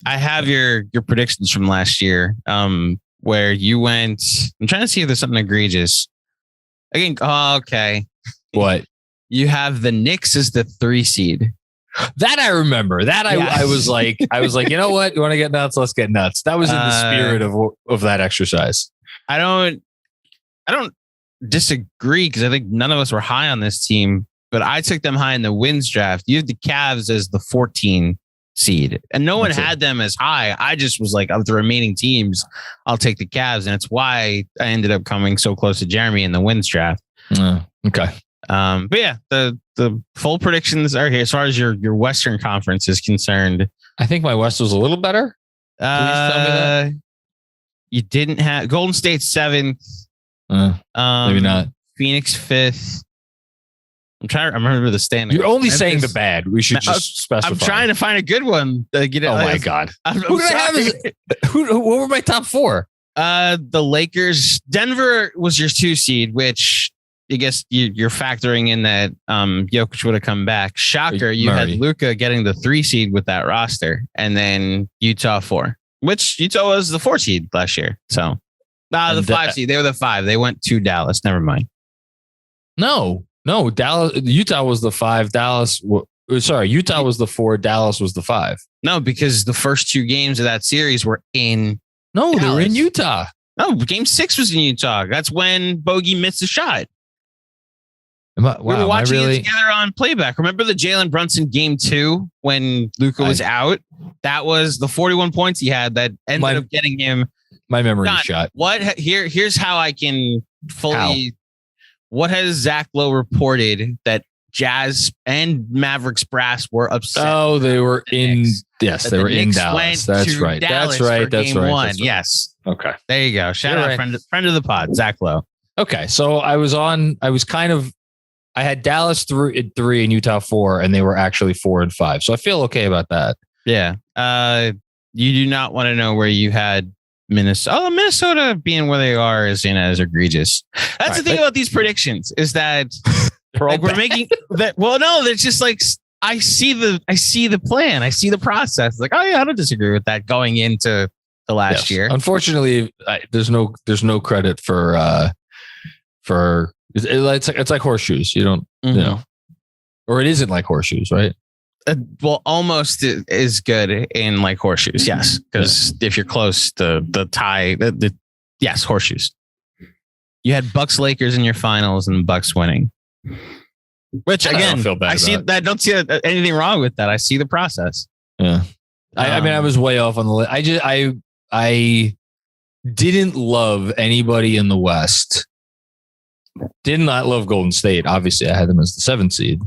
I have your predictions from last year, where you went. I'm trying to see if there's something egregious. Again, okay. What? You have the Knicks as the 3 seed. That I remember. That Yes. I was like, you know what? You want to get nuts? Let's get nuts. That was in the spirit of that exercise. I don't disagree because I think none of us were high on this team, but I took them high in the wins draft. You have the Cavs as the 14 seed, and no one had them as high. I just was like, of the remaining teams, I'll take the Cavs, and it's why I ended up coming so close to Jeremy in the wins draft. Okay. But yeah, the full predictions are here as far as your Western Conference is concerned. I think my West was a little better. Please tell me that. You didn't have Golden State 7th. Maybe not. Phoenix 5th. I'm trying to remember the standing. You're only saying the bad. We should just specify. I'm trying to find a good one. Oh my God. Who were my top 4? The Lakers. Denver was your 2 seed, which I guess you're factoring in that Jokic would have come back. Shocker. You had Luka getting the 3 seed with that roster, and then Utah 4, which Utah was the 4 seed last year. So the 5 seed. They were the 5. They went to Dallas. Never mind. No, Dallas. Utah was the 5. Utah was the 4. Dallas was the 5. No, because the first 2 games of that series were in. No, Dallas. they were in Utah. No, game 6 was in Utah. That's when Bogey missed a shot. We were watching it together on playback. Remember the Jalen Brunson game 2 when Luka was out? That was the 41 points he had that ended up getting him. My memory shot. Here's how I can fully. What has Zach Lowe reported that Jazz and Mavericks brass were upset? Oh, they were in. Yes, they were in Dallas. That's right. That's right. That's right. Yes. Okay. There you go. Shout out, friend of the pod, Zach Lowe. Okay, so I had Dallas 3 and Utah 4, and they were actually 4 and 5. So I feel okay about that. Yeah. You do not want to know where you had Minnesota. Oh, Minnesota being where they are is as egregious. That's the thing about these predictions is that like we're making that. Well, no, they're just like I see the plan. I see the process. Like, oh yeah, I don't disagree with that going into the last year. Unfortunately, there's no credit for. It's like horseshoes. You don't, you know, or it isn't like horseshoes, right? Well, almost is good in like horseshoes. Yes. Because if you're close to the tie, yes, horseshoes. You had Bucks Lakers in your finals and Bucks winning, which again, I see that. I don't see anything wrong with that. I see the process. Yeah. I mean, I was way off on the list. I didn't love anybody in the West. Did not love Golden State. Obviously, I had them as the 7th seed.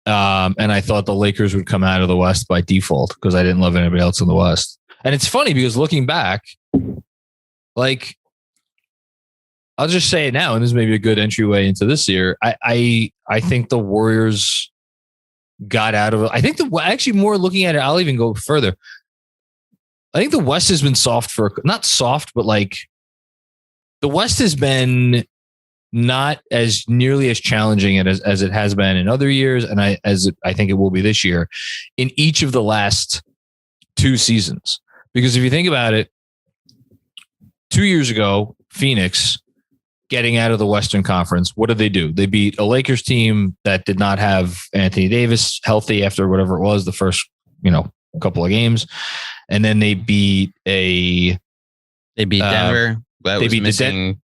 And I thought the Lakers would come out of the West by default because I didn't love anybody else in the West. And it's funny because looking back, like, I'll just say it now, and this may be a good entryway into this year. I think the Warriors got out of it. I think actually more looking at it, I'll even go further. I think the West has been soft not soft, but like the West has been not as nearly as challenging as it has been in other years, and I think it will be this year in each of the last 2 seasons. Because if you think about it, 2 years ago, Phoenix getting out of the Western Conference, what did they do? They beat a Lakers team that did not have Anthony Davis healthy after whatever it was the first couple of games, and then they beat Denver. They beat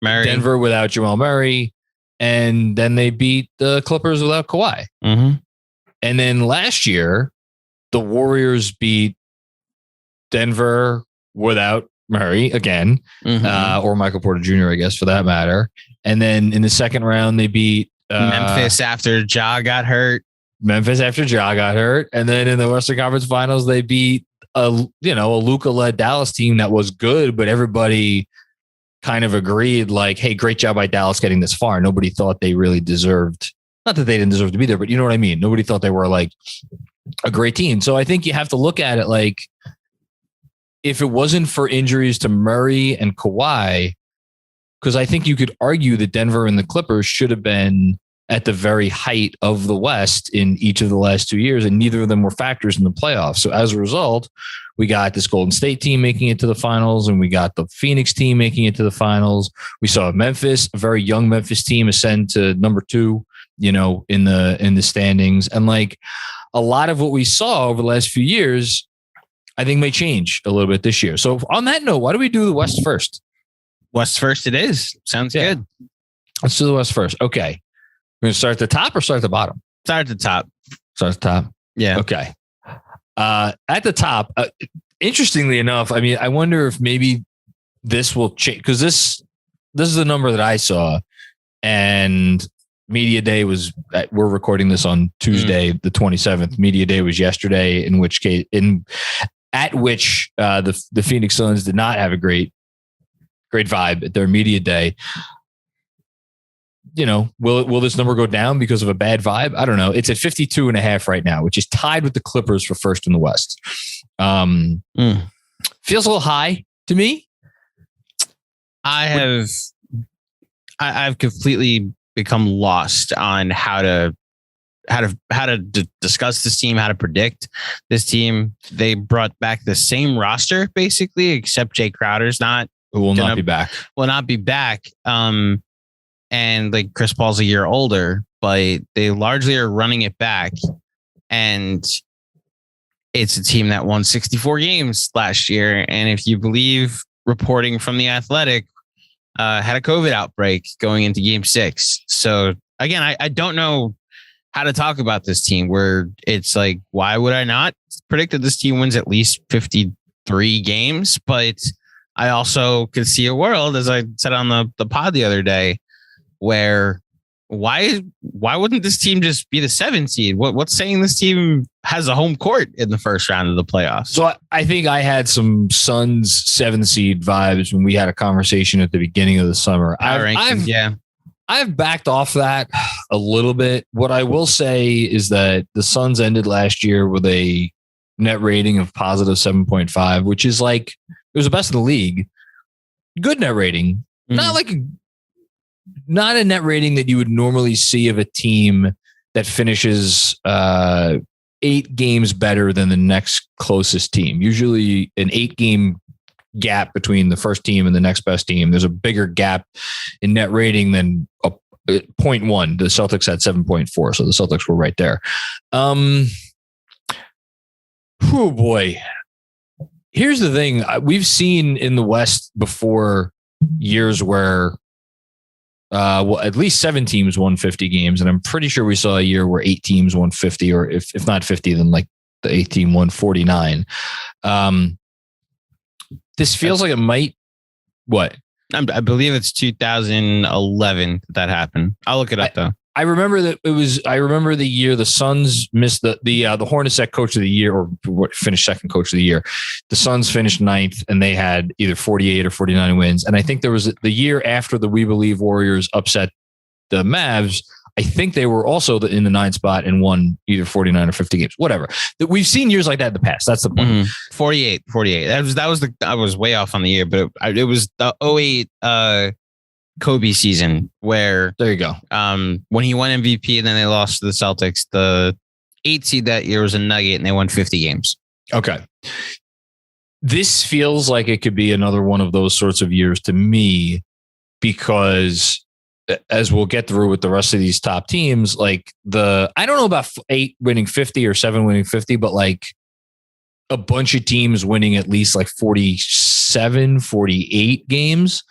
Denver without Jamal Murray, and then they beat the Clippers without Kawhi. Mm-hmm. And then last year, the Warriors beat Denver without Murray again, or Michael Porter Jr., I guess, for that matter. And then in the second round, they beat Memphis after Ja got hurt. And then in the Western Conference Finals, they beat a Luka-led Dallas team that was good, but everybody kind of agreed like, hey, great job by Dallas getting this far. Nobody thought they really deserved, not that they didn't deserve to be there, but you know what I mean? Nobody thought they were like a great team. So I think you have to look at it like, if it wasn't for injuries to Murray and Kawhi, because I think you could argue that Denver and the Clippers should have been at the very height of the West in each of the last 2 years, and neither of them were factors in the playoffs. So as a result, we got this Golden State team making it to the finals, and we got the Phoenix team making it to the finals. We saw Memphis, a very young Memphis team, ascend to number 2, in the standings. And like a lot of what we saw over the last few years, I think may change a little bit this year. So on that note, why do we do the West first? West first it is. Sounds good. Let's do the West first. Okay. We're going to start at the top or start at the bottom? Start at the top. Start at the top. Yeah. Okay. At the top, interestingly enough, I mean, I wonder if maybe this will change, because this is the number that I saw, and Media Day was, we're recording this on Tuesday, the 27th. Media Day was yesterday, at which the Phoenix Suns did not have a great vibe at their Media Day. Will this number go down because of a bad vibe? I don't know. It's at 52.5 right now, which is tied with the Clippers for first in the West. Feels a little high to me. I've completely become lost on how to discuss this team, how to predict this team. They brought back the same roster basically, except Jay Crowder's will not be back. And like Chris Paul's a year older, but they largely are running it back. And it's a team that won 64 games last year. And if you believe reporting from The Athletic, had a COVID outbreak going into game 6. So again, I don't know how to talk about this team, where it's like, why would I not predict that this team wins at least 53 games? But I also could see a world, as I said on the pod the other day, where why wouldn't this team just be the 7 seed? What's saying this team has a home court in the first round of the playoffs? So I think I had some Suns 7 seed vibes when we had a conversation at the beginning of the summer. I've backed off that a little bit. What I will say is that the Suns ended last year with a net rating of positive 7.5, which is like, it was the best in the league. Good net rating. Not a net rating that you would normally see of a team that finishes 8 games better than the next closest team. Usually an 8-game gap between the first team and the next best team. There's a bigger gap in net rating than 0.1. The Celtics had 7.4, so the Celtics were right there. Oh boy. Here's the thing. We've seen in the West before years where at least 7 teams won 50 games. And I'm pretty sure we saw a year where 8 teams won 50, or if not 50, then like the 8th team won 49. This feels like it might, what? I believe it's 2011 that happened. I'll look it up though. I remember the year the Suns missed the Hornacek coach of the year, or finished second coach of the year. The Suns finished 9th, and they had either 48 or 49 wins. And I think there was the year after the We Believe Warriors upset the Mavs. I think they were also in the 9th spot and won either 49 or 50 games, whatever. We've seen years like that in the past. That's the point. 48. I was way off on the year, but it was the 08 Kobe season where, there you go. When he won MVP and then they lost to the Celtics, the 8 seed that year was a Nugget and they won 50 games. Okay. This feels like it could be another one of those sorts of years to me, because as we'll get through with the rest of these top teams, like I don't know about 8 winning 50 or 7 winning 50, but like a bunch of teams winning at least like 47, 48 games,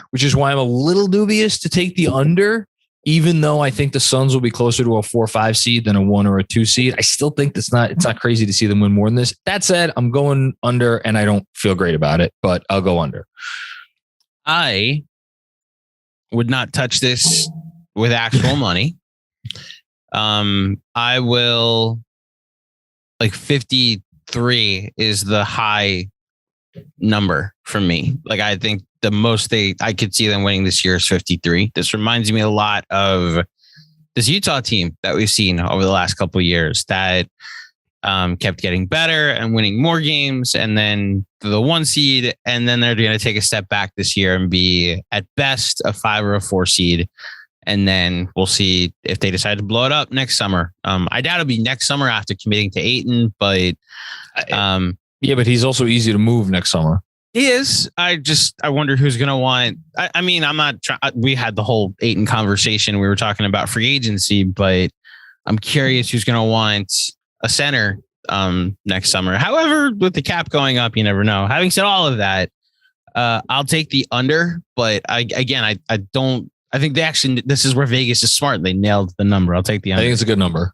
which is why I'm a little dubious to take the under, even though I think the Suns will be closer to a 4 or 5 seed than a 1 or a 2 seed. I still think it's not crazy to see them win more than this. That said, I'm going under, and I don't feel great about it, but I'll go under. I would not touch this with actual money. I will, like 53 is the high number for me. Like, I think the most I could see them winning this year is 53. This reminds me a lot of this Utah team that we've seen over the last couple of years that kept getting better and winning more games, and then the 1 seed, and then they're going to take a step back this year and be at best a 5 or a 4 seed. And then we'll see if they decide to blow it up next summer. I doubt it'll be next summer after committing to Ayton, but yeah, but he's also easy to move next summer. He is. I wonder who's going to want. I mean, I'm not. We had the whole Ayton conversation. We were talking about free agency, but I'm curious who's going to want a center next summer. However, with the cap going up, you never know. Having said all of that, I'll take the under. But I don't. I think they actually. This is where Vegas is smart. They nailed the number. I'll take the under. I think it's a good number.